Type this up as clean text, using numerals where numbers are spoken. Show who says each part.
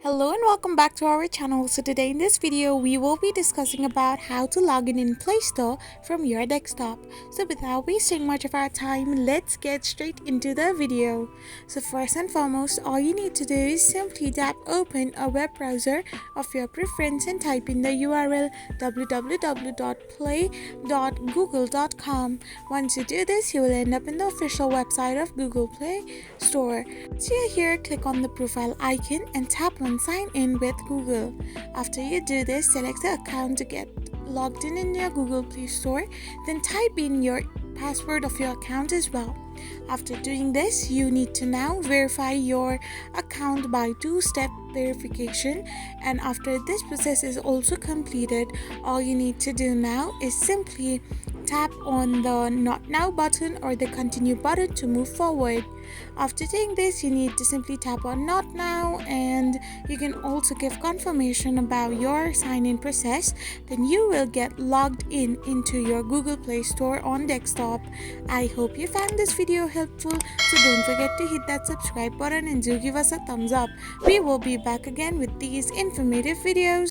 Speaker 1: Hello and welcome back to our channel. So today in this video we will be discussing about how to log in Play Store from your desktop. So without wasting much of our time, let's get straight into the video. So first and foremost, all you need to do is simply tap open a web browser of your preference and type in the URL www.play.google.com. Once you do this, you will end up in the official website of Google Play Store. Once you're here, click on the profile icon and tap on sign in with Google. After you do this, select the account to get logged in your Google Play Store, then type in your password of your account as well. After doing this, you need to now verify your account by two-step verification, and after this process is also completed, all you need to do now is simply tap on the not now button or the continue button to move forward. After doing this, you need to simply tap on not now, and you can also give confirmation about your sign-in process. Then you will get logged in into your Google Play Store on desktop. I hope you found this video helpful, so don't forget to hit that subscribe button and do give us a thumbs up. We will be back again with these informative videos.